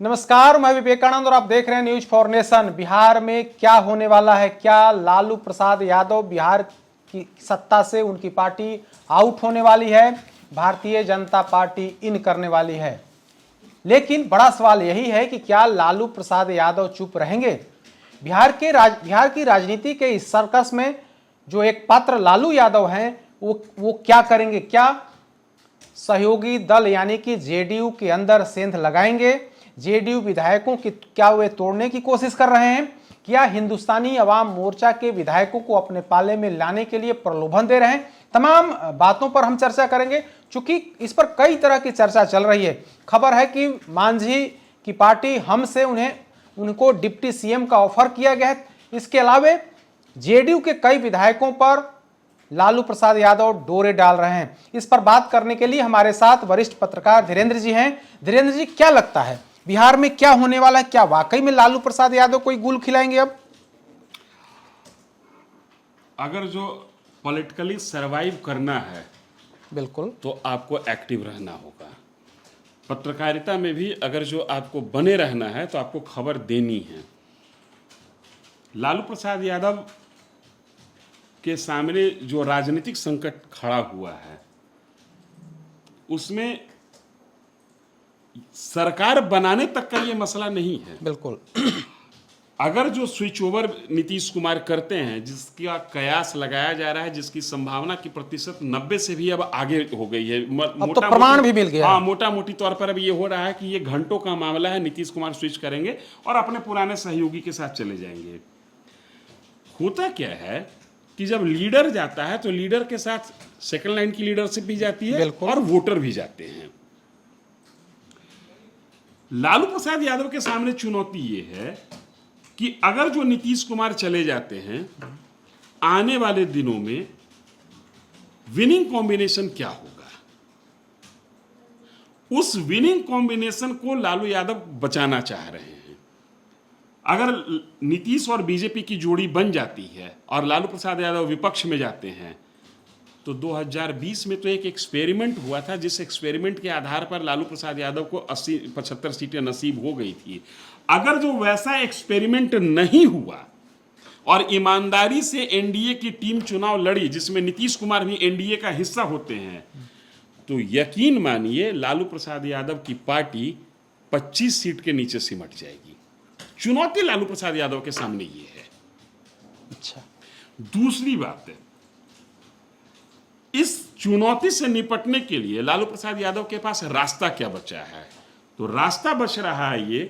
नमस्कार, मैं विवेकानंद और आप देख रहे हैं न्यूज फॉर नेशन। बिहार में क्या होने वाला है? क्या लालू प्रसाद यादव बिहार की सत्ता से उनकी पार्टी आउट होने वाली है? भारतीय जनता पार्टी इन करने वाली है। लेकिन बड़ा सवाल यही है कि क्या लालू प्रसाद यादव चुप रहेंगे? बिहार की राजनीति के इस सर्कस में जो एक पात्र लालू यादव हैं वो क्या करेंगे? क्या सहयोगी दल यानी कि जेडीयू के अंदर सेंध लगाएंगे? जेडीयू विधायकों की क्या वे तोड़ने की कोशिश कर रहे हैं? क्या हिंदुस्तानी अवाम मोर्चा के विधायकों को अपने पाले में लाने के लिए प्रलोभन दे रहे हैं? तमाम बातों पर हम चर्चा करेंगे, क्योंकि इस पर कई तरह की चर्चा चल रही है। खबर है कि मांझी की पार्टी हम से उनको डिप्टी सीएम का ऑफर किया गया है। इसके अलावा जेडीयू के कई विधायकों पर लालू प्रसाद यादव डोरे डाल रहे हैं। इस पर बात करने के लिए हमारे साथ वरिष्ठ पत्रकार धीरेन्द्र जी हैं। धीरेन्द्र जी, क्या लगता है बिहार में क्या होने वाला है? क्या वाकई में लालू प्रसाद यादव कोई गुल खिलाएंगे अब? अगर जो पॉलिटिकली सरवाइव करना है बिल्कुल, तो आपको एक्टिव रहना होगा। पत्रकारिता में भी अगर जो आपको बने रहना है तो आपको खबर देनी है। लालू प्रसाद यादव के सामने जो राजनीतिक संकट खड़ा हुआ है उसमें सरकार बनाने तक का ये मसला नहीं है। बिल्कुल। अगर जो स्विच ओवर नीतीश कुमार करते हैं, जिसका कयास लगाया जा रहा है, जिसकी संभावना की प्रतिशत 90 से भी अब आगे हो गई है, अब तो प्रमाण भी मिल गया। हाँ, मोटा मोटी तौर पर अब ये हो रहा है कि ये घंटों का मामला है, नीतीश कुमार स्विच करेंगे और अपने पुराने सहयोगी के साथ चले जाएंगे। होता क्या है कि जब लीडर जाता है तो लीडर के साथ सेकंड लाइन की लीडरशिप भी जाती है और वोटर भी जाते हैं। लालू प्रसाद यादव के सामने चुनौती ये है कि अगर जो नीतीश कुमार चले जाते हैं, आने वाले दिनों में विनिंग कॉम्बिनेशन क्या होगा? उस विनिंग कॉम्बिनेशन को लालू यादव बचाना चाह रहे हैं। अगर नीतीश और बीजेपी की जोड़ी बन जाती है और लालू प्रसाद यादव विपक्ष में जाते हैं तो 2020 में तो एक एक्सपेरिमेंट हुआ था, जिस एक्सपेरिमेंट के आधार पर लालू प्रसाद यादव को 75 सीटें नसीब हो गई थी। अगर जो वैसा एक्सपेरिमेंट नहीं हुआ और ईमानदारी से एनडीए की टीम चुनाव लड़ी, जिसमें नीतीश कुमार भी एनडीए का हिस्सा होते हैं, तो यकीन मानिए लालू प्रसाद यादव की पार्टी 25 सीट के नीचे सिमट जाएगी। चुनौती लालू प्रसाद यादव के सामने ये है। अच्छा, दूसरी बात है, इस चुनौती से निपटने के लिए लालू प्रसाद यादव के पास रास्ता क्या बचा है? तो रास्ता बच रहा है ये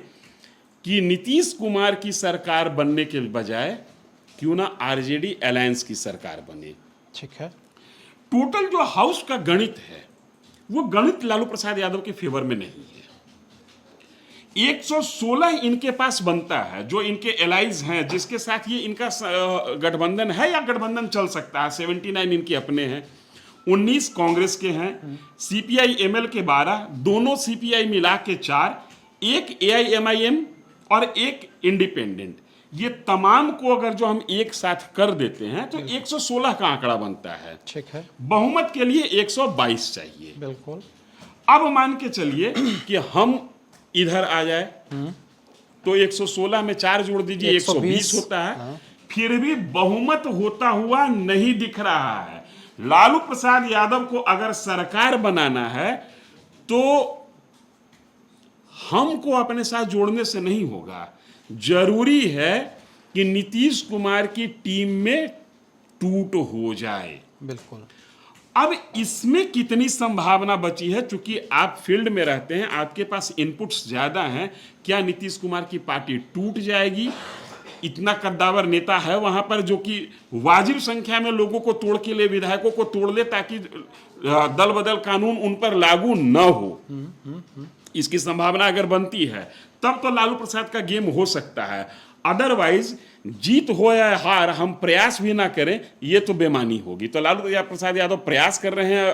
कि नीतीश कुमार की सरकार बनने के बजाय क्यों ना आरजेडी अलायंस की सरकार बने। ठीक है। टोटल जो हाउस का गणित है वो गणित लालू प्रसाद यादव के फेवर में नहीं है। 116 इनके पास बनता है, जो इनके एलाइज हैं, जिसके साथ ये इनका गठबंधन है या गठबंधन चल सकता है। 79 इनके अपने हैं, 19 कांग्रेस के हैं, सीपीआई एमएल के 12, दोनों सीपीआई मिला के 4, एक एआईएमआईएम और एक इंडिपेंडेंट। ये तमाम को अगर जो हम एक साथ कर देते हैं तो 116 का आंकड़ा बनता है। ठीक है। बहुमत के लिए 122 चाहिए। बिल्कुल। अब मान के चलिए कि हम इधर आ जाए तो 116 में 4 जोड़ दीजिए, 120 होता है। हाँ। फिर भी बहुमत होता हुआ नहीं दिख रहा है। लालू प्रसाद यादव को अगर सरकार बनाना है तो हमको अपने साथ जोड़ने से नहीं होगा। जरूरी है कि नीतीश कुमार की टीम में टूट हो जाए। बिल्कुल। अब इसमें कितनी संभावना बची है? चूंकि आप फील्ड में रहते हैं, आपके पास इनपुट्स ज्यादा हैं। क्या नीतीश कुमार की पार्टी टूट जाएगी? इतना कद्दावर नेता है वहां पर जो कि वाजिब संख्या में लोगों को तोड़ के ले, विधायकों को तोड़ ले, ताकि दल बदल कानून उन पर लागू न हो। इसकी संभावना अगर बनती है तब तो लालू प्रसाद का गेम हो सकता है। अदरवाइज जीत हो या हार, हम प्रयास भी ना करें ये तो बेमानी होगी। तो लालू प्रसाद यादव प्रयास कर रहे हैं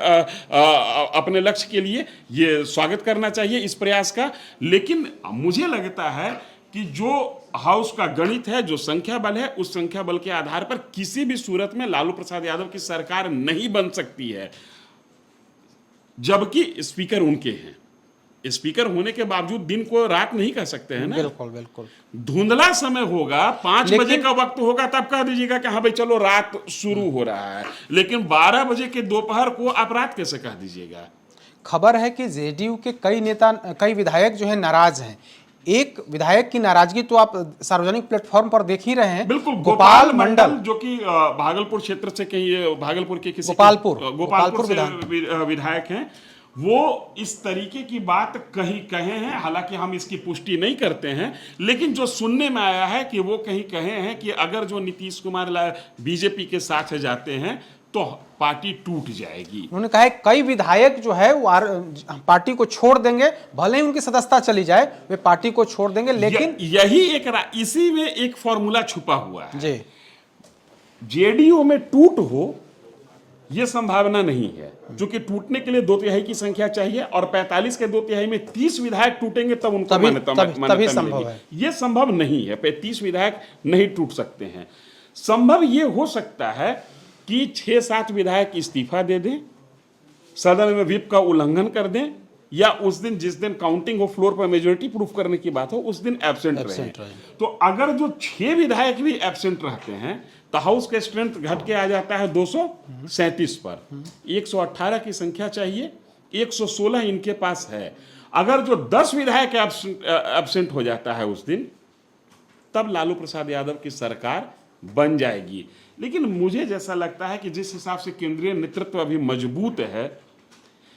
अपने लक्ष्य के लिए, ये स्वागत करना चाहिए इस प्रयास का। लेकिन मुझे लगता है कि जो हाउस का गणित है, जो संख्या बल है, उस संख्या बल के आधार पर किसी भी सूरत में लालू प्रसाद यादव की सरकार नहीं बन सकती है, जबकि स्पीकर उनके हैं। स्पीकर होने के बावजूद दिन को रात नहीं कह सकते हैं ना। बिल्कुल बिल्कुल। धुंधला समय होगा, 5 बजे का वक्त होगा, तब कह दीजिएगा कि हाँ भाई चलो रात शुरू हो रहा है, लेकिन 12 बजे के दोपहर को आप रात कैसे कह दीजिएगा। खबर है कि जेडीयू के कई विधायक जो है नाराज हैं। एक विधायक की नाराजगी तो आप सार्वजनिक प्लेटफॉर्म पर देख ही रहे हैं। बिल्कुल, गोपाल मंडल जो कि भागलपुर क्षेत्र से कहीं भागलपुर के किसी गोपालपुर से विधायक हैं, वो इस तरीके की बात कहे हैं। हालांकि हम इसकी पुष्टि नहीं करते हैं, लेकिन जो सुनने में आया है कि वो कहीं कहे हैं कि अगर जो नीतीश कुमार बीजेपी के साथ जाते हैं तो पार्टी टूट जाएगी। उन्होंने कहा है कई विधायक जो है वो पार्टी को छोड़ देंगे, भले ही उनकी सदस्यता चली जाए, वे पार्टी को छोड़ देंगे। लेकिन इसी में एक फॉर्मूला छुपा हुआ है जी। जेडीयू में टूट हो यह संभावना नहीं है, जो कि टूटने के लिए 2/3 की संख्या चाहिए, और 45 के 2/3 में 30 विधायक टूटेंगे तब उनको मान्यता मिलेगी। यह संभव नहीं है, 30 विधायक नहीं टूट सकते हैं। संभव यह हो सकता है कि 6-7 विधायक इस्तीफा दे दें, सदन में व्हिप का उल्लंघन कर दें, या उस दिन जिस दिन काउंटिंग हो, फ्लोर पर मेजोरिटी प्रूफ करने की बात हो, उस दिन एब्सेंट रहे। तो अगर जो 6 विधायक भी एब्सेंट रहते हैं तो हाउस का स्ट्रेंथ घट के आ जाता है 237 पर। 118 की संख्या चाहिए, 116 इनके पास है। अगर जो 10 विधायक एब्सेंट हो जाता है उस दिन, तब लालू प्रसाद यादव की सरकार बन जाएगी। लेकिन मुझे जैसा लगता है कि जिस हिसाब से केंद्रीय नेतृत्व अभी मजबूत है,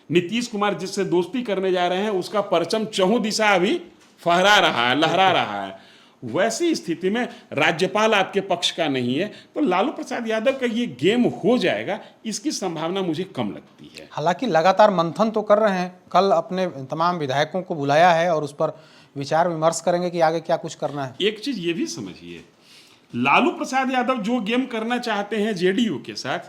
नीतीश कुमार जिससे दोस्ती करने जा रहे हैं उसका परचम चहुं दिशा अभी फहरा रहा है, लहरा रहा है, वैसी स्थिति में राज्यपाल आपके पक्ष का नहीं है, तो लालू प्रसाद यादव का ये गेम हो जाएगा, इसकी संभावना मुझे कम लगती है। हालांकि लगातार मंथन तो कर रहे हैं, कल अपने तमाम विधायकों को बुलाया है और उस पर विचार विमर्श करेंगे कि आगे क्या कुछ करना है। एक चीज ये भी समझिए, लालू प्रसाद यादव जो गेम करना चाहते हैं जेडीयू के साथ,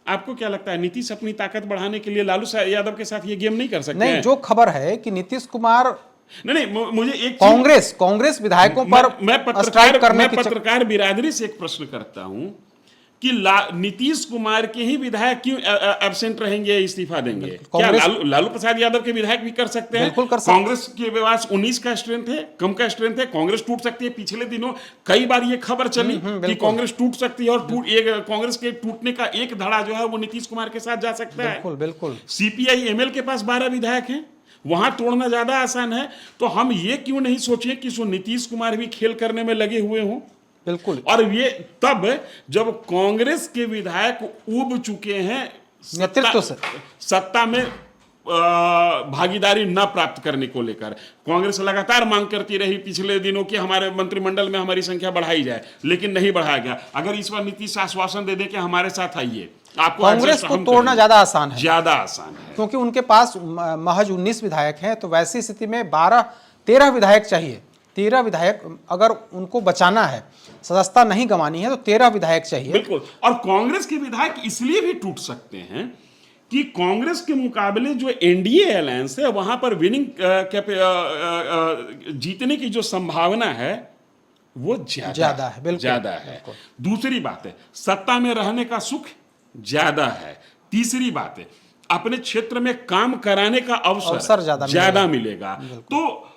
आपको क्या लगता है नीतीश अपनी ताकत बढ़ाने के लिए लालू यादव के साथ ये गेम नहीं कर सकते? नहीं, जो खबर है कि नीतीश कुमार नहीं, मुझे एक कांग्रेस विधायकों पर मैं पत्रकार बिरादरी से एक प्रश्न करता हूं कि नीतीश कुमार के ही विधायक क्यों एब्सेंट रहेंगे, इस्तीफा देंगे? क्या लालू प्रसाद यादव के विधायक भी कर सकते हैं? कांग्रेस के पास 19 का स्ट्रेंथ है, कम का स्ट्रेंथ है, कांग्रेस टूट सकती है। पिछले दिनों कई बार ये खबर चली कि कांग्रेस टूट सकती है, और कांग्रेस के टूटने का एक धड़ा जो है वो नीतीश कुमार के साथ जा सकता है। बिल्कुल। सीपीआई एमएल के पास 12 विधायक हैं, वहां तोड़ना ज्यादा आसान है। तो हम ये क्यों नहीं सोचें कि नीतीश कुमार भी खेल करने में लगे हुए हों? बिल्कुल। और ये तब जब कांग्रेस के विधायक उब चुके हैं नेतृत्व से, सत्ता में भागीदारी न प्राप्त करने को लेकर। कांग्रेस लगातार मांग करती रही पिछले दिनों कि हमारे मंत्रिमंडल में हमारी संख्या बढ़ाई जाए, लेकिन नहीं बढ़ाया गया। अगर इस बार नीतीश आश्वासन दे दे कि हमारे साथ आइए, आपको कांग्रेस को तोड़ना ज्यादा आसान है, क्योंकि उनके पास महज 19 विधायक हैं। तो वैसी स्थिति में 13 विधायक चाहिए। 13 विधायक अगर उनको बचाना है, सदस्यता नहीं गंवानी है, तो 13 विधायक चाहिए। बिल्कुल। और कांग्रेस के विधायक इसलिए भी टूट सकते हैं कि कांग्रेस के मुकाबले जो एनडीए अलायंस है वहां पर विनिंग जीतने की जो संभावना है वो ज्यादा है। बिल्कुल ज्यादा है। दूसरी बात है, सत्ता में रहने का सुख ज्यादा है। तीसरी बात है, अपने क्षेत्र में काम कराने का अवसर ज्यादा मिलेगा। तो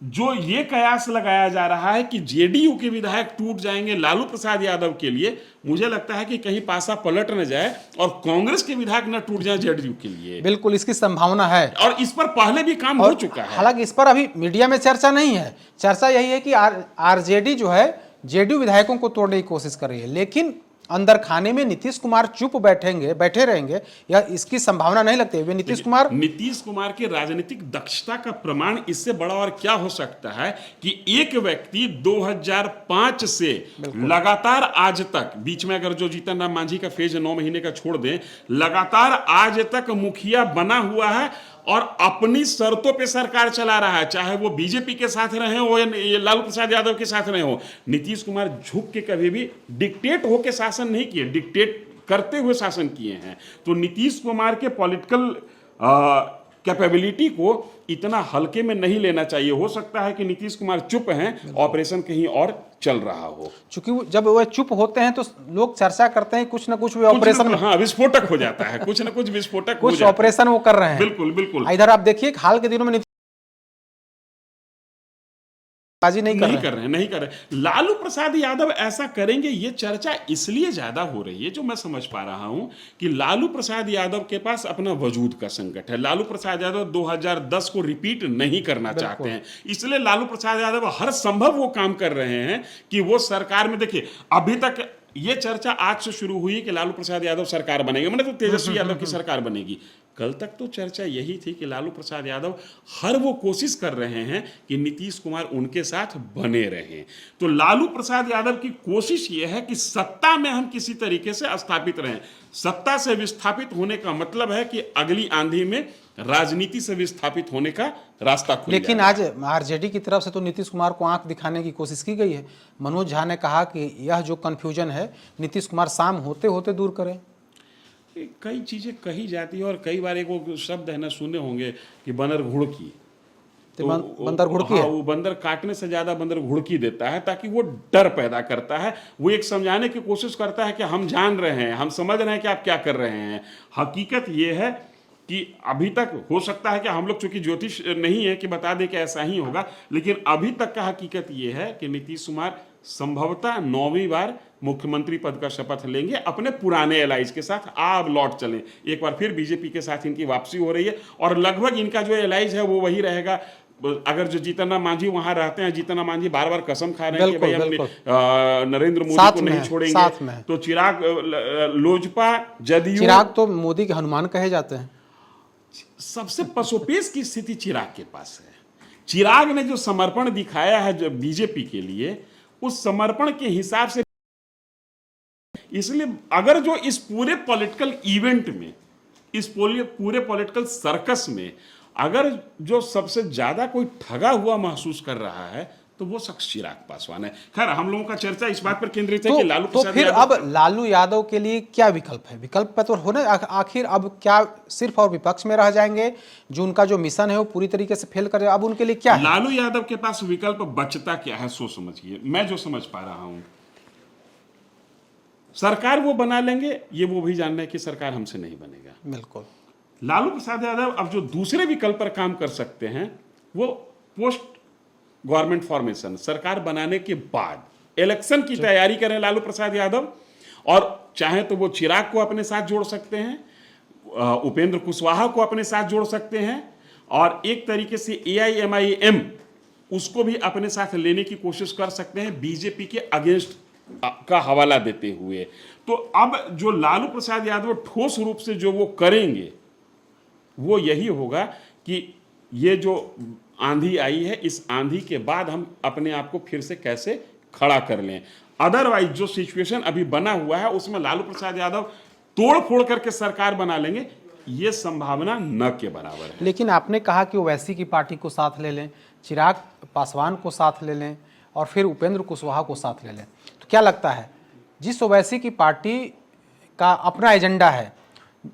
जो ये कयास लगाया जा रहा है कि जेडीयू के विधायक टूट जाएंगे लालू प्रसाद यादव के लिए, मुझे लगता है कि कहीं पासा पलट न जाए और कांग्रेस के विधायक न टूट जाए जेडीयू के लिए। बिल्कुल, इसकी संभावना है, और इस पर पहले भी काम हो चुका है। हालांकि इस पर अभी मीडिया में चर्चा नहीं है। चर्चा यही है कि आरजेडी जो है जेडीयू विधायकों को तोड़ने की कोशिश कर रही है, लेकिन अंदर खाने में नीतीश कुमार चुप बैठे रहेंगे, या इसकी संभावना नहीं लगती है। नीतीश कुमार की राजनीतिक दक्षता का प्रमाण इससे बड़ा और क्या हो सकता है कि एक व्यक्ति 2005 से लगातार आज तक, बीच में अगर जो जीतन राम मांझी का फेज 9 महीने का छोड़ दें, लगातार आज तक मुखिया बना हुआ है और अपनी शर्तों पे सरकार चला रहा है, चाहे वो बीजेपी के साथ रहे हो या लालू प्रसाद यादव के साथ रहे हो। नीतीश कुमार झुक के कभी भी डिक्टेट होकर शासन नहीं किए, डिक्टेट करते हुए शासन किए हैं। तो नीतीश कुमार के पॉलिटिकल कैपेबिलिटी को इतना हल्के में नहीं लेना चाहिए। हो सकता है कि नीतीश कुमार चुप हैं, ऑपरेशन कहीं और चल रहा हो। चूंकि जब वो चुप होते हैं तो लोग चर्चा करते हैं कुछ ना कुछ ऑपरेशन, हाँ, विस्फोटक हो जाता है, कुछ ना कुछ विस्फोटक, कुछ ऑपरेशन वो कर रहे हैं। बिल्कुल बिल्कुल। इधर आप देखिए हाल के दिनों में बाजी नहीं नहीं कर रहे। लालू प्रसाद यादव ऐसा करेंगे, ये चर्चा इसलिए ज्यादा हो रही है, जो मैं समझ पा रहा हूं कि लालू प्रसाद यादव के पास अपना वजूद का संकट है। लालू प्रसाद यादव 2010 को रिपीट नहीं करना चाहते हैं, इसलिए लालू प्रसाद यादव हर संभव वो काम कर रहे हैं कि वो सरकार में, देखिए अभी तक ये चर्चा आज से शुरू हुई कि लालू प्रसाद यादव सरकार बनेंगे, मैंने तो तेजस्वी यादव की सरकार बनेगी। कल तक तो चर्चा यही थी कि लालू प्रसाद यादव हर वो कोशिश कर रहे हैं कि नीतीश कुमार उनके साथ बने रहें। तो लालू प्रसाद यादव की कोशिश ये है कि सत्ता में हम किसी तरीके से स्थापित रहें। सत्ता से विस्थापित होने का मतलब है कि अगली आंधी में राजनीति से विस्थापित होने का रास्ता खुल लेकिन जाएगा। आज आरजेडी की तरफ से तो नीतीश कुमार को आंख दिखाने की कोशिश की गई है। मनोज झा ने कहा कि यह जो कंफ्यूजन है नीतीश कुमार शाम होते होते दूर करें। कई चीजें कही जाती है, और कई बार एक वो शब्द है ना, सुने होंगे कि बंदर घुड़की। तो बंदर घुड़की है? वो बंदर काटने से ज्यादा बंदर घुड़की देता है, ताकि वो डर पैदा करता है। वो एक समझाने की कोशिश करता है कि हम जान रहे हैं, हम समझ रहे हैं कि आप क्या कर रहे हैं। हकीकत ये है कि अभी तक हो सकता है कि हम लोग, चूंकि ज्योतिष नहीं है कि बता दे कि ऐसा ही होगा, लेकिन अभी तक का हकीकत ये है कि नीतीश कुमार संभवतः 9वीं बार मुख्यमंत्री पद का शपथ लेंगे अपने पुराने एलाइज के साथ। आप लौट चलें, एक बार फिर बीजेपी के साथ इनकी वापसी हो रही है, और लगभग इनका जो एलाइज है वो वही रहेगा। अगर जो जीतन राम मांझी वहां रहते हैं, जीतन राम मांझी बार बार कसम खा रहे हैं कि भाई हम नरेंद्र मोदी को नहीं छोड़ेंगे, तो चिराग लोजपा जदयू, चिराग तो मोदी के हनुमान कहे जाते हैं। सबसे पसोपेश की स्थिति चिराग के पास है। चिराग ने जो समर्पण दिखाया है बीजेपी के लिए, उस समर्पण के हिसाब से, इसलिए अगर जो इस पूरे पॉलिटिकल इवेंट में, इस पूरे पॉलिटिकल सर्कस में अगर जो सबसे ज्यादा कोई ठगा हुआ महसूस कर रहा है, तो वो शख्स चिराग पासवान है। खैर, हम लोगों का चर्चा इस बात पर केंद्रित है कि लालू प्रसाद फिर अब लालू यादव के लिए क्या विकल्प है? विकल्प पे तो होने, आखिर अब क्या सिर्फ और विपक्ष में रह जाएंगे? जो उनका जो मिशन है वो पूरी तरीके से फेल करे, अब उनके लिए क्या है? लालू यादव के पास विकल्प बचता क्या है, सो समझिए। मैं जो समझ पा रहा हूं, सरकार वो बना लेंगे, ये वो भी जान रहे हैं कि सरकार हमसे नहीं बनेगा। बिल्कुल। लालू प्रसाद यादव अब जो दूसरे विकल्प पर काम कर सकते हैं, वो पोस्ट गवर्नमेंट फॉर्मेशन, सरकार बनाने के बाद इलेक्शन की तैयारी करें लालू प्रसाद यादव, और चाहे तो वो चिराग को अपने साथ जोड़ सकते हैं, उपेंद्र कुशवाहा को अपने साथ जोड़ सकते हैं, और एक तरीके से AIMIM उसको भी अपने साथ लेने की कोशिश कर सकते हैं, बीजेपी के अगेंस्ट का हवाला देते हुए। तो अब जो लालू प्रसाद यादव ठोस रूप से जो वो करेंगे, वो यही होगा कि ये जो आंधी आई है, इस आंधी के बाद हम अपने आप को फिर से कैसे खड़ा कर लें। अदरवाइज जो सिचुएशन अभी बना हुआ है, उसमें लालू प्रसाद यादव तोड़ फोड़ करके सरकार बना लेंगे, ये संभावना न के बराबर है। लेकिन आपने कहा कि ओवैसी की पार्टी को साथ ले लें, चिराग पासवान को साथ ले लें, और फिर उपेंद्र कुशवाहा को साथ ले लें, तो क्या लगता है जिस ओवैसी की पार्टी का अपना एजेंडा है,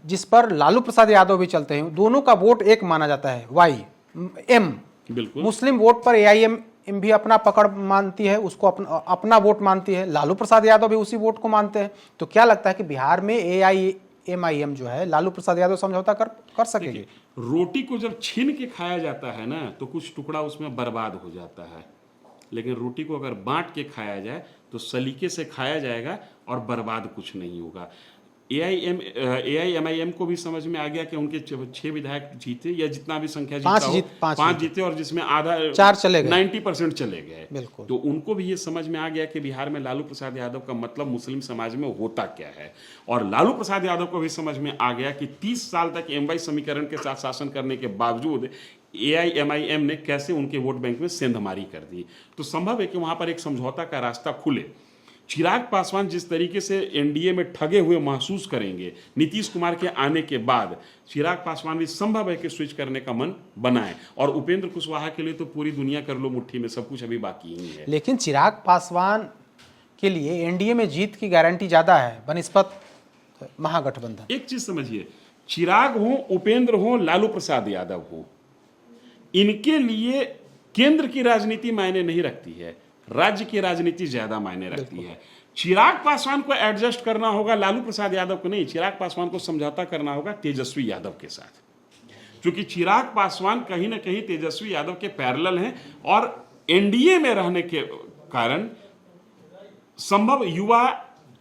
जिस पर लालू प्रसाद यादव भी चलते हैं, दोनों का वोट एक माना जाता है, YM, बिल्कुल। मुस्लिम वोट पर AIM भी अपना पकड़ मानती है, उसको अपना वोट मानती है, लालू प्रसाद यादव भी उसी वोट को मानते हैं। तो क्या लगता है कि बिहार में AIMIM जो है, लालू प्रसाद यादव समझौता कर सकेगी? रोटी को जब छीन के खाया जाता है ना, तो कुछ टुकड़ा उसमें बर्बाद हो जाता है, लेकिन रोटी को अगर बांट के खाया जाए तो सलीके से खाया जाएगा और बर्बाद कुछ नहीं होगा। AIMIM को भी समझ में आ गया कि उनके 6 विधायक जीते, या जितना भी संख्या जीता, 5 जीते, और जिसमें आधा 4 चले गए, 90% चले गए। बिल्कुल। तो उनको भी ये समझ में आ गया कि बिहार में लालू प्रसाद यादव का मतलब मुस्लिम समाज में होता क्या है, और लालू प्रसाद यादव को भी समझ में आ गया कि 30 साल तक MY समीकरण के साथ शासन करने के बावजूद AIMIM ने कैसे उनके वोट बैंक में सेंधमारी कर दी। तो संभव है कि वहां पर एक समझौता का रास्ता खुले। चिराग पासवान जिस तरीके से NDA में ठगे हुए महसूस करेंगे नीतीश कुमार के आने के बाद, चिराग पासवान भी संभव है कि स्विच करने का मन बनाए, और उपेंद्र कुशवाहा के लिए तो पूरी दुनिया कर लो मुट्ठी में, सब कुछ अभी बाकी ही है। लेकिन चिराग पासवान के लिए NDA में जीत की गारंटी ज्यादा है बनिस्पत महागठबंधन। एक चीज समझिए, चिराग हो, उपेंद्र हो, लालू प्रसाद यादव हो, इनके लिए केंद्र की राजनीति मायने नहीं रखती है, राज्य की राजनीति ज्यादा मायने रखती है। चिराग पासवान को एडजस्ट करना होगा, लालू प्रसाद यादव को नहीं। चिराग पासवान को समझौता करना होगा तेजस्वी यादव के साथ, क्योंकि चिराग पासवान कहीं ना कहीं तेजस्वी यादव के पैरेलल हैं, और एनडीए में रहने के कारण संभव युवा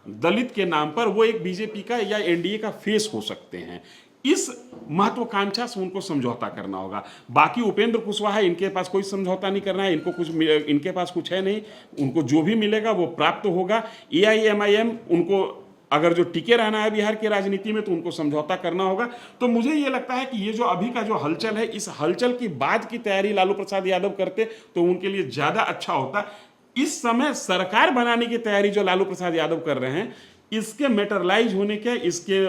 दलित के नाम पर वो एक बीजेपी का या एनडीए का फेस हो सकते हैं। इस महत्वाकांक्षा से उनको समझौता करना होगा। बाकी उपेंद्र कुशवाहा, इनके पास कोई समझौता नहीं करना है, इनके पास कुछ है नहीं, उनको जो भी मिलेगा वो प्राप्त होगा। एआईएमआईएम, उनको अगर जो टिके रहना है बिहार की राजनीति में तो उनको समझौता करना होगा। तो मुझे ये लगता है कि ये जो अभी का जो हलचल है, इस हलचल की बाद की तैयारी लालू प्रसाद यादव करते तो उनके लिए ज्यादा अच्छा होता। इस समय सरकार बनाने की तैयारी जो लालू प्रसाद यादव कर रहे हैं, इसके मेटरलाइज होने के, इसके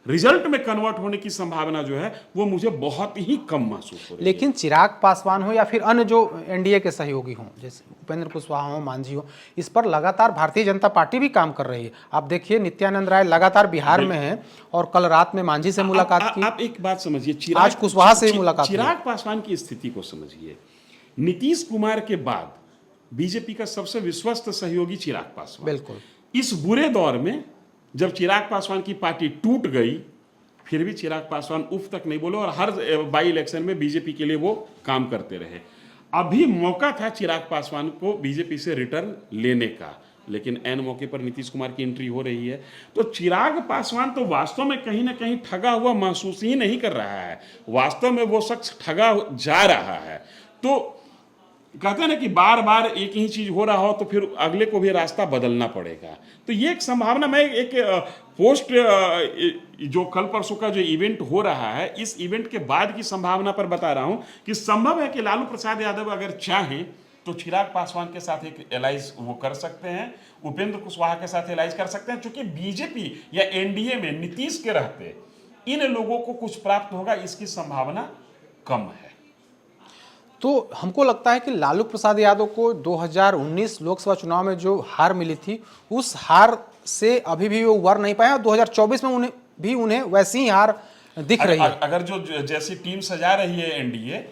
रिजल्ट में कन्वर्ट होने की संभावना जो है वो मुझे बहुत ही कम महसूस हो रही है। लेकिन चिराग पासवान हो या फिर अन्य जो एनडीए के सहयोगी हों, जैसे उपेंद्र कुशवाहा हो, मांझी हो, इस पर लगातार भारतीय जनता पार्टी भी काम कर रही है। आप देखिए नित्यानंद राय लगातार बिहार में हैं और कल रात में मांझी से मुलाकात की। आप एक बात समझिए, आज कुशवाहा से मुलाकात की। चिराग पासवान की स्थिति को समझिए। नीतीश कुमार के बाद बीजेपी का सबसे विश्वस्त सहयोगी चिराग पासवान। बिल्कुल। इस बुरे दौर में जब चिराग पासवान की पार्टी टूट गई, फिर भी चिराग पासवान उफ तक नहीं बोले और हर बाई इलेक्शन में बीजेपी के लिए वो काम करते रहे। अभी मौका था चिराग पासवान को बीजेपी से रिटर्न लेने का, लेकिन ऐन मौके पर नीतीश कुमार की एंट्री हो रही है। तो चिराग पासवान तो वास्तव में कहीं ना कहीं ठगा हुआ महसूस ही नहीं कर रहा है, वास्तव में वो शख्स ठगा जा रहा है। तो कहते हैं ना कि बार बार एक ही चीज हो रहा हो तो फिर अगले को भी रास्ता बदलना पड़ेगा। तो ये एक संभावना, मैं एक पोस्ट जो कल परसों का जो इवेंट हो रहा है, इस इवेंट के बाद की संभावना पर बता रहा हूं कि संभव है कि लालू प्रसाद यादव अगर चाहें तो चिराग पासवान के साथ एक एलाइज वो कर सकते हैं, उपेंद्र कुशवाहा के साथ एलाइज कर सकते हैं। चूंकि बीजेपी या एनडीए में नीतीश के रहते इन लोगों को कुछ प्राप्त होगा, इसकी संभावना कम है। तो हमको लगता है कि लालू प्रसाद यादव को 2019 लोकसभा चुनाव में जो हार मिली थी, उस हार से अभी भी वो उबर नहीं पाए और 2024 में उन्हें वैसी ही हार दिख रही है। अगर जो जैसी टीम सजा रही है एनडीए,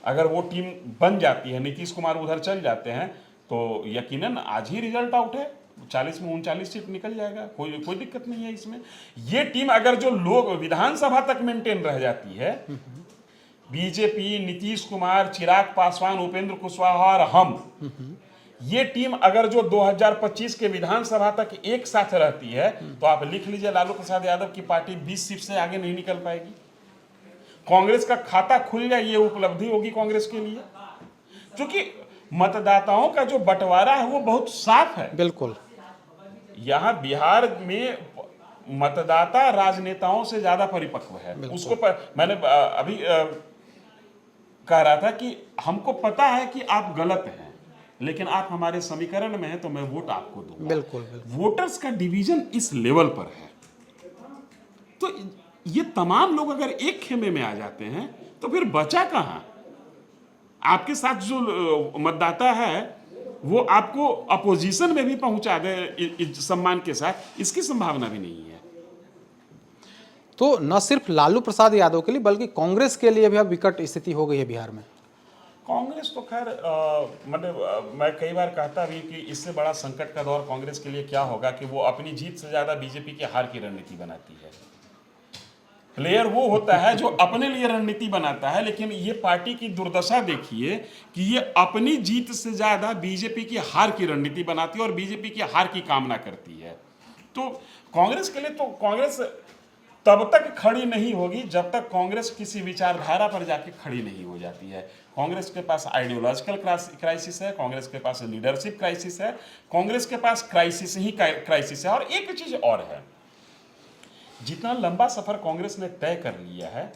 अगर वो टीम बन जाती है, नीतीश कुमार उधर चल जाते हैं, तो यकीनन आज ही रिजल्ट आउट है, 40 में 39 सीट निकल जाएगा, कोई दिक्कत नहीं है इसमें। ये टीम अगर जो लोग विधानसभा तक मेंटेन रह जाती है, बीजेपी, नीतीश कुमार, चिराग पासवान, उपेंद्र कुशवाहा और हम, ये टीम अगर जो 2025 के विधानसभा तक एक साथ रहती है तो आप लिख लीजिए लालू प्रसाद यादव की पार्टी 20 सीट से आगे नहीं निकल पाएगी। कांग्रेस का खाता खुल जाए, ये उपलब्धि होगी कांग्रेस के लिए, क्योंकि मतदाताओं का जो बंटवारा है वो बहुत साफ है। बिल्कुल। यहां बिहार में मतदाता राजनेताओं से ज्यादा परिपक्व है। उसको मैंने अभी कह रहा था कि हमको पता है कि आप गलत हैं, लेकिन आप हमारे समीकरण में हैं तो मैं वोट आपको दूंगा। बिल्कुल। वोटर्स का डिवीजन इस लेवल पर है। तो ये तमाम लोग अगर एक खेमे में आ जाते हैं तो फिर बचा कहां? आपके साथ जो मतदाता है वो आपको अपोजिशन में भी पहुंचा दे सम्मान के साथ, इसकी संभावना भी नहीं है। तो न सिर्फ लालू प्रसाद यादव के लिए बल्कि कांग्रेस के लिए भी अब विकट स्थिति हो गई है बिहार में। कांग्रेस तो खैर मतलब मैं कई बार कहता भी कि इससे बड़ा संकट का दौर कांग्रेस के लिए क्या होगा कि वो अपनी जीत से ज्यादा बीजेपी की हार की रणनीति बनाती है। प्लेयर वो होता है जो अपने लिए रणनीति बनाता है, लेकिन ये पार्टी की दुर्दशा देखिए कि ये अपनी जीत से ज्यादा बीजेपी की हार की रणनीति बनाती है और बीजेपी की हार की कामना करती है। तो कांग्रेस के लिए तो कांग्रेस तब तक खड़ी नहीं होगी जब तक कांग्रेस किसी विचारधारा पर जाके खड़ी नहीं हो जाती है। कांग्रेस के पास आइडियोलॉजिकल क्राइसिस है, कांग्रेस के पास लीडरशिप क्राइसिस है, कांग्रेस के पास क्राइसिस ही क्राइसिस है। और एक चीज और है, जितना लंबा सफर कांग्रेस ने तय कर लिया है,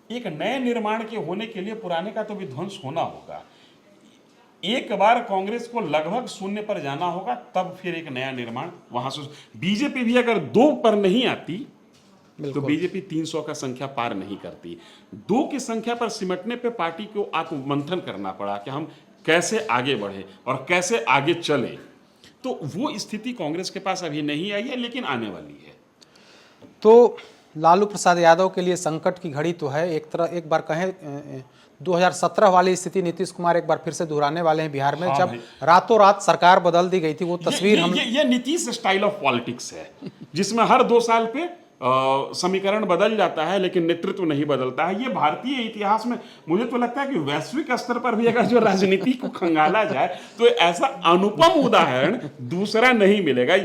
एक नए निर्माण के होने के लिए पुराने का तो विध्वंस होना होगा। एक बार कांग्रेस को लगभग शून्य पर जाना होगा, तब फिर एक नया निर्माण वहां से। बीजेपी भी अगर 2 पर नहीं आती तो बीजेपी 300 का संख्या पार नहीं करती। 2 की संख्या पर सिमटने पे पार्टी को आत्ममंथन करना पड़ा कि हम कैसे आगे बढ़े और कैसे आगे चले। तो वो स्थिति कांग्रेस के पास अभी नहीं आई है, लेकिन आने वाली है। तो लालू प्रसाद यादव के लिए संकट की घड़ी तो है। एक बार कहें 2017 वाली स्थिति नीतीश कुमार एक बार फिर से दोहराने वाले हैं बिहार में। जब रातों रात सरकार बदल दी गई थी, वो तस्वीर ये नीतीश स्टाइल ऑफ पॉलिटिक्स है जिसमें हर 2 साल पे समीकरण बदल जाता है लेकिन नेतृत्व नहीं बदलता है। ये भारतीय इतिहास में मुझे तो लगता है कि वैश्विक स्तर पर भी अगर जो राजनीति को खंगाला जाए तो ऐसा अनुपम उदाहरण दूसरा नहीं मिलेगा।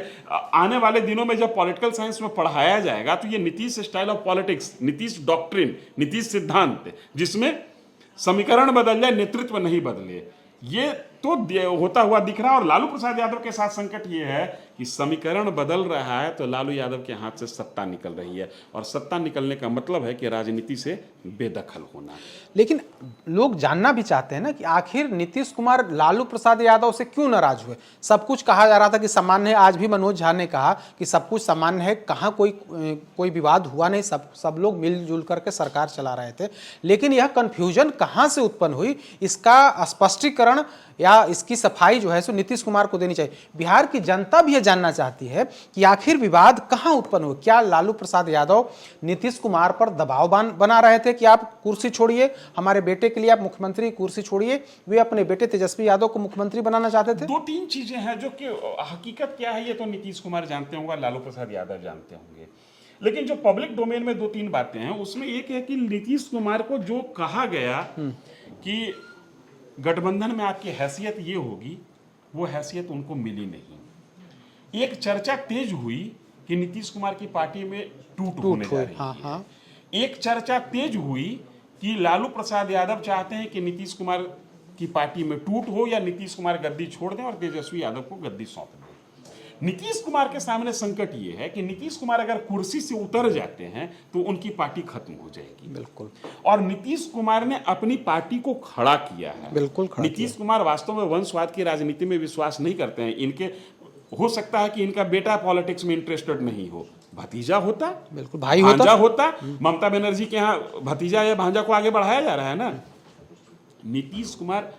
आने वाले दिनों में जब पॉलिटिकल साइंस में पढ़ाया जाएगा तो ये Nitish style of politics, Nitish doctrine, Nitish सिद्धांत, जिसमें समीकरण बदल जाए नेतृत्व नहीं बदले, ये तो होता हुआ दिख रहा है। और लालू प्रसाद यादव के साथ संकट ये है कि समीकरण बदल रहा है तो लालू यादव के हाथ से सत्ता निकल रही है, और सत्ता निकलने का मतलब है कि राजनीति से बेदखल होना। लेकिन लोग जानना भी चाहते हैं ना कि आखिर नीतीश कुमार लालू प्रसाद यादव से क्यों नाराज हुए। सब कुछ कहा जा रहा था कि सामान्य है, आज भी मनोज झा ने कहा कि सब कुछ सामान्य है, कहाँ कोई विवाद हुआ नहीं, सब लोग मिलजुल करके सरकार चला रहे थे। लेकिन यह कन्फ्यूजन कहाँ से उत्पन्न हुई, इसका स्पष्टीकरण या इसकी सफाई जो है सो नीतीश कुमार को देनी चाहिए। बिहार की जनता भी यह जानना चाहती है कि आखिर विवाद कहां उत्पन्न हुआ। क्या लालू प्रसाद यादव नीतीश कुमार पर दबाव बना रहे थे कि आप कुर्सी छोड़िए, हमारे बेटे के लिए आप मुख्यमंत्री कुर्सी छोड़िए। वे अपने बेटे तेजस्वी यादव को मुख्यमंत्री बनाना चाहते थे। दो तीन चीजें हैं जो कि हकीकत क्या है ये तो नीतीश कुमार जानते होंगे, लालू प्रसाद यादव जानते होंगे, लेकिन जो पब्लिक डोमेन में दो तीन बातें हैं उसमें एक है कि नीतीश कुमार को जो कहा गया कि गठबंधन में आपकी हैसियत ये होगी, वो हैसियत उनको मिली नहीं। एक चर्चा तेज हुई कि नीतीश कुमार की पार्टी में टूट होने जा रही है। हाँ। एक चर्चा तेज हुई कि लालू प्रसाद यादव चाहते हैं कि नीतीश कुमार की पार्टी में टूट हो या नीतीश कुमार गद्दी छोड़ दें और तेजस्वी यादव को गद्दी सौंप दें। नीतीश कुमार के सामने संकट ये है कि नीतीश कुमार अगर कुर्सी से उतर जाते हैं तो उनकी पार्टी खत्म हो जाएगी। बिल्कुल। और नीतीश कुमार ने अपनी पार्टी को खड़ा किया है। बिल्कुल खड़ा नीतीश कुमार वास्तव में वंशवाद की राजनीति में विश्वास नहीं करते हैं। इनके हो सकता है कि इनका बेटा पॉलिटिक्स में इंटरेस्टेड नहीं हो, भतीजा होता, बिल्कुल भाई होता। ममता बनर्जी के यहाँ भतीजा या भांजा को आगे बढ़ाया जा रहा है ना। नीतीश कुमार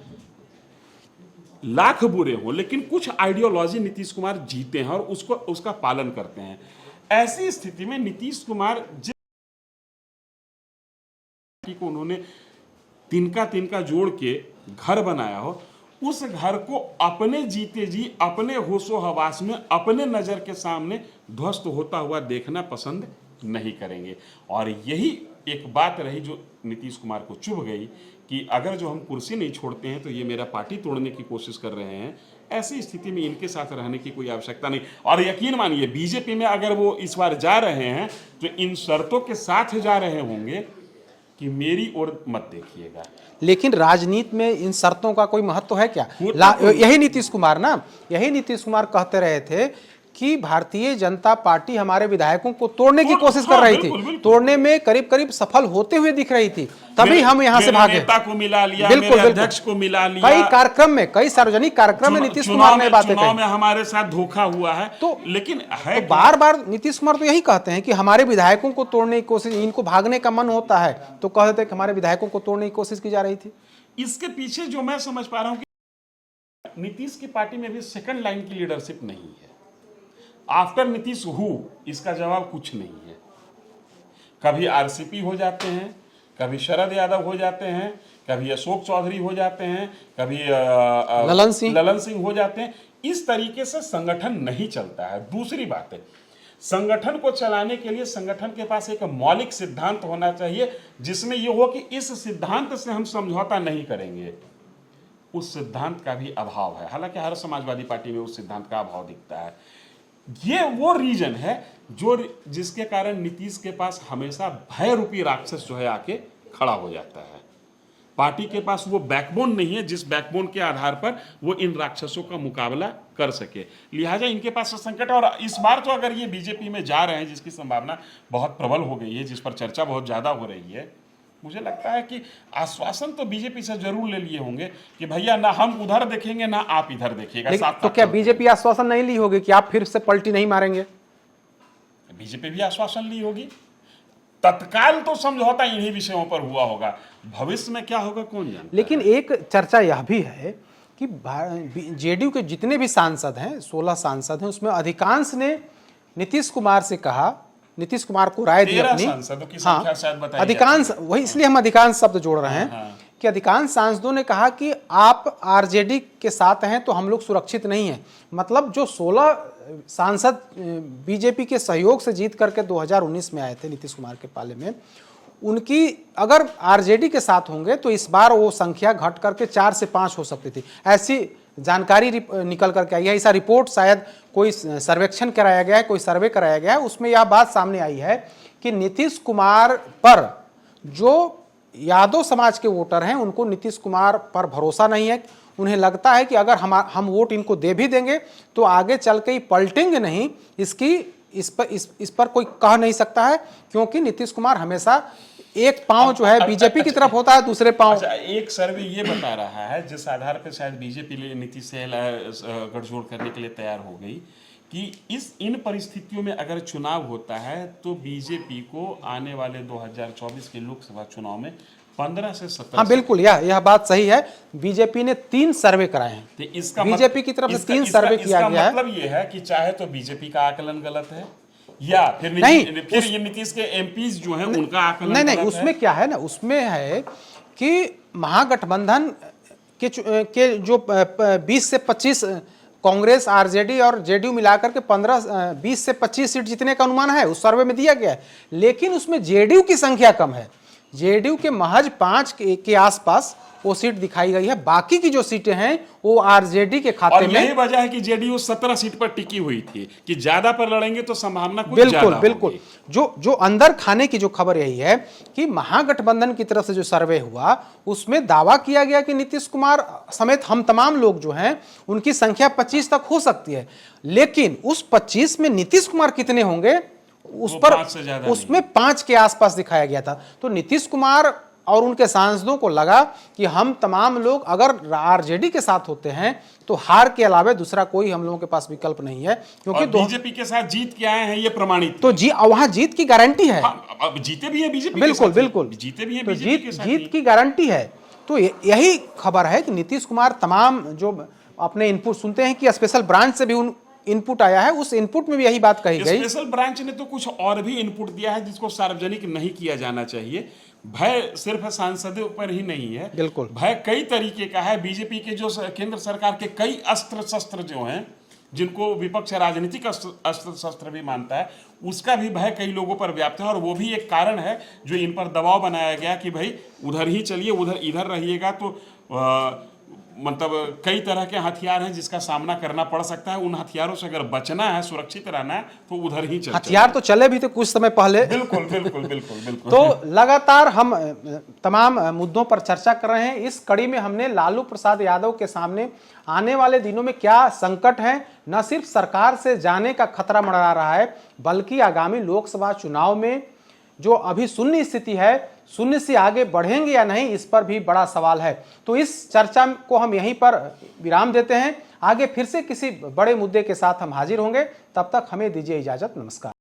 लाख बुरे हो लेकिन कुछ आइडियोलॉजी नीतीश कुमार जीते हैं और उसका पालन करते हैं। ऐसी स्थिति में नीतीश कुमार जिस को उन्होंने तिनका जोड़ के घर बनाया हो, उस घर को अपने जीते जी, अपने होशो हवास में, अपने नजर के सामने ध्वस्त होता हुआ देखना पसंद नहीं करेंगे। और यही एक बात रही जो नीतीश कुमार को चुभ गई कि अगर जो हम कुर्सी नहीं छोड़ते हैं तो ये मेरा पार्टी तोड़ने की कोशिश कर रहे हैं। ऐसी स्थिति में इनके साथ रहने की कोई आवश्यकता नहीं। और यकीन मानिए बीजेपी में अगर वो इस बार जा रहे हैं तो इन शर्तों के साथ जा रहे होंगे कि मेरी ओर मत देखिएगा। लेकिन राजनीति में इन शर्तों का कोई महत्व है क्या? यही नीतीश कुमार कहते रहे थे कि भारतीय जनता पार्टी हमारे विधायकों को तोड़ने की कोशिश कर रही थी, तोड़ने में करीब सफल होते हुए दिख रही थी, तभी हम यहां से भागे। नेता को मिला लिया, मेरे अध्यक्ष को मिला लिया, कई कार्यक्रम में, कई सार्वजनिक कार्यक्रम में नीतीश कुमार ने बातें कही। में हमारे साथ धोखा हुआ है तो लेकिन है तो बार नीतीश कुमार तो यही कहते हैं कि हमारे विधायकों को तोड़ने की कोशिश, इनको भागने का मन होता है तो कहते हैं कि हमारे विधायकों को तोड़ने की कोशिश की जा रही थी। इसके पीछे जो मैं समझ पा रहा हूं कि नीतीश की पार्टी में भी सेकंड लाइन की लीडरशिप नहीं है। आफ्टर नीतीश हु, इसका जवाब कुछ नहीं है। कभी आरसीपी हो जाते हैं, कभी शरद यादव हो जाते हैं, कभी अशोक चौधरी हो जाते हैं, कभी ललन सिंह हो जाते हैं। इस तरीके से संगठन नहीं चलता है। दूसरी बात है, संगठन को चलाने के लिए संगठन के पास एक मौलिक सिद्धांत होना चाहिए जिसमें यह हो कि इस सिद्धांत से हम समझौता नहीं करेंगे। उस सिद्धांत का भी अभाव है। हालांकि हर समाजवादी पार्टी में उस सिद्धांत का अभाव दिखता है। ये वो रीजन है जिसके कारण नीतीश के पास हमेशा भय रूपी राक्षस जो है आके खड़ा हो जाता है। पार्टी के पास वो बैकबोन नहीं है जिस बैकबोन के आधार पर वो इन राक्षसों का मुकाबला कर सके। लिहाजा इनके पास संकट है। और इस बार तो अगर ये बीजेपी में जा रहे हैं, जिसकी संभावना बहुत प्रबल हो गई है, जिस पर चर्चा बहुत ज्यादा हो रही है, मुझे लगता है कि आश्वासन तो बीजेपी से जरूर ले लिए होंगे कि भैया ना हम उधर देखेंगे ना आप इधर देखिएगा। तो क्या बीजेपी आश्वासन नहीं ली होगी कि आप फिर से पलटी नहीं मारेंगे? बीजेपी भी आश्वासन ली होगी। तत्काल तो समझौता इन्हीं विषयों पर हुआ होगा, भविष्य में क्या होगा कौन जानता। लेकिन एक चर्चा यह भी है कि जेडीयू के जितने भी सांसद हैं, 16 सांसद हैं, उसमें अधिकांश ने नीतीश कुमार से कहा, नीतीश कुमार को राय दी अपनी। हाँ, अधिकांश, वही इसलिए हम अधिकांश शब्द जोड़ रहे हैं कि अधिकांश सांसदों ने कहा कि आप आरजेडी के साथ हैं तो हम लोग सुरक्षित नहीं हैं। मतलब जो 16 सांसद बीजेपी के सहयोग से जीत करके 2019 में आए थे नीतीश कुमार के पाले में, उनकी अगर आरजेडी के साथ होंगे तो इस बार वो संख्या घट करके 4 से 5 हो सकती थी, ऐसी जानकारी निकल करके आई है। ऐसा रिपोर्ट शायद कोई सर्वेक्षण कराया गया है, कोई सर्वे कराया गया है, उसमें यह बात सामने आई है कि नीतीश कुमार पर जो यादव समाज के वोटर हैं उनको नीतीश कुमार पर भरोसा नहीं है। उन्हें लगता है कि अगर हम वोट इनको दे भी देंगे तो आगे चल के ही पलटेंगे नहीं, इस पर कोई कह नहीं सकता है, क्योंकि नीतीश कुमार हमेशा एक पांव जो है बीजेपी की तरफ होता है, दूसरे पांव। एक सर्वे ये बता रहा है जिस आधार पर शायद बीजेपी नीतीश से गठजोड़ करने के लिए तैयार हो गई कि इन परिस्थितियों में अगर चुनाव होता है तो बीजेपी को आने वाले 2024 के लोकसभा चुनाव में 15 से 17। हाँ बिल्कुल, यह बात सही है। बीजेपी ने 3 सर्वे कराए हैं, तो इसका बीजेपी की तरफ से 3 सर्वे किया गया है। मतलब ये है कि चाहे तो बीजेपी का आकलन गलत है या फिर ये नीतीश के एमपीज जो हैं उनका आकलन नहीं, उसमें क्या है ना, उसमें है कि महागठबंधन के जो 20 से 25 कांग्रेस, आरजेडी और जेडीयू मिलाकर के 20 से 25 सीट जीतने का अनुमान है, उस सर्वे में दिया गया है। लेकिन उसमें जेडीयू की संख्या कम है, जेडीयू के महज 5 के आसपास वो सीट दिखाई गई है, बाकी की जो सीटें हैं वो आरजेडी के खाते में। यही वजह है कि जेडीयू 17 सीट पर टिकी हुई थी कि ज्यादा पर लड़ेंगे तो संभावना कुछ ज्यादा बिल्कुल। जो अंदर खाने की जो खबर यही है कि महागठबंधन की तरफ से जो सर्वे हुआ उसमें दावा किया गया कि नीतीश कुमार समेत हम तमाम लोग जो हैं उनकी संख्या 25 तक हो सकती है, लेकिन उस 25 में नीतीश कुमार कितने होंगे उस पर उसमें 5 के आसपास दिखाया गया था। तो नीतीश कुमार और उनके सांसदों को लगा कि हम तमाम लोग अगर आरजेडी के साथ होते हैं तो हार के अलावा दूसरा कोई हम लोगों के पास विकल्प नहीं है, क्योंकि बीजेपी के साथ जीत के आए हैं ये प्रमाणित। तो वहां जीत की गारंटी है। अब जीते भी है बीजेपी, बिल्कुल जीते भी है तो जीत की गारंटी है। तो यही खबर है कि नीतीश कुमार तमाम जो अपने इनपुट सुनते हैं कि स्पेशल ब्रांच से भी इनपुट आया है, उस इनपुट में भी यही बात कही गई। स्पेशल ब्रांच ने तो कुछ और भी इनपुट दिया है जिसको सार्वजनिक नहीं किया जाना चाहिए। भय सिर्फ सांसदों पर ही नहीं है, बिल्कुल भय कई तरीके का है। बीजेपी के जो केंद्र सरकार के कई अस्त्र शस्त्र जो हैं जिनको विपक्ष राजनीतिक अस्त्र शस्त्र भी मानता है, उसका भी भय कई लोगों पर व्याप्त है। और वो भी एक कारण है जो इन पर दबाव बनाया गया कि भाई उधर ही चलिए, इधर रहिएगा तो मतलब कई तरह के हथियार हैं जिसका सामना करना पड़ सकता है। उन हथियारों से अगर बचना है, सुरक्षित रहना है तो उधर ही चलते। हथियार तो चले भी थे कुछ समय पहले। बिल्कुल। तो लगातार हम तमाम मुद्दों पर चर्चा कर रहे हैं। इस कड़ी में हमने लालू प्रसाद यादव के सामने आने वाले दिनों में क्या संकट है, न सिर्फ सरकार से जाने का खतरा मंडरा रहा है, बल्कि आगामी लोकसभा चुनाव में जो अभी शून्य स्थिति है, शून्य से आगे बढ़ेंगे या नहीं, इस पर भी बड़ा सवाल है। तो इस चर्चा को हम यहीं पर विराम देते हैं। आगे फिर से किसी बड़े मुद्दे के साथ हम हाजिर होंगे। तब तक हमें दीजिए इजाजत। नमस्कार।